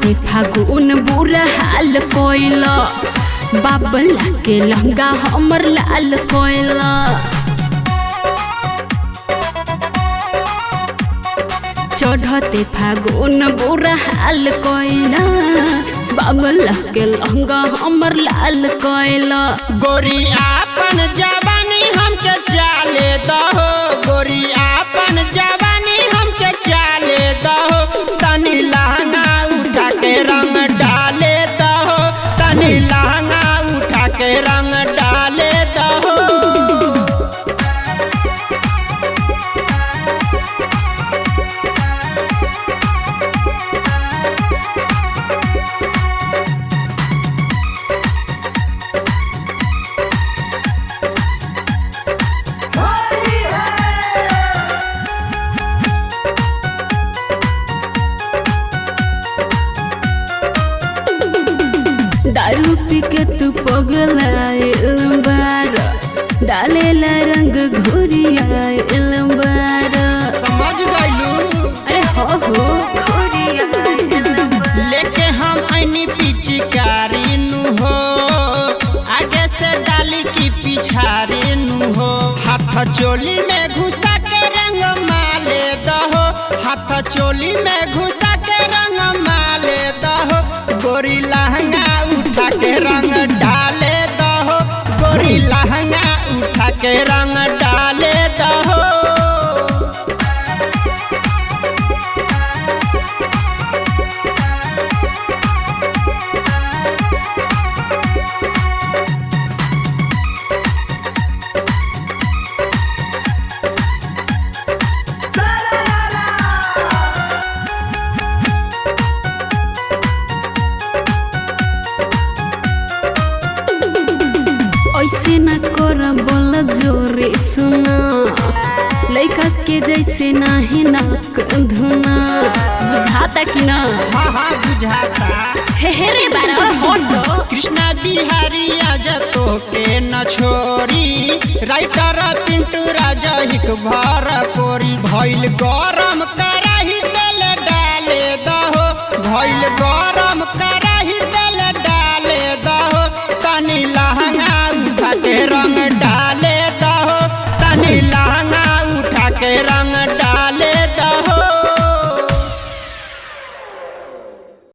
चढ़ते फागुन बुरा हाल कोइला बाबला के लहंगा हमर लाल कोइला। चढ़ते फागुन बुरा हाल कोइला बाबला के लहंगा हमर लाल कोइला। गोरी आपन जवानी हमके चाले दहो, गोरी आपन जवानी हमके चाले दहो। तनी लहंगा उठा के रंग डाले दहो, तनी लहंगा उठा के रंग डाले दहो। दारू पी के तू पगलाइल बार डालेला रंग घोरियाइल बार। समझ गइलू? अरे हो घोरियाइल बार। लेके हम ऐनी पिचकारी नु हो, आगे से डाली की पिछारी नु हो। हाथ चोली में घुसा के रंग माले दहो, हाथ चोली में घुसा के रंग माले दहो। गोरी लहंगा उठा के रंग डाले दहो, गोरी लहंगा उठा के रंग डाले दहो। ऐसे न कर बोल जोरे सुना लइका के जैसे नाही नाक धुना। बुझाता कि ना? हाँ हाँ बुझाता। हे रे बारा हटो। कृष्णा बिहारी आज तो के न छोरी, राइटर पिंटू राजा हिक भर कोरी। भइल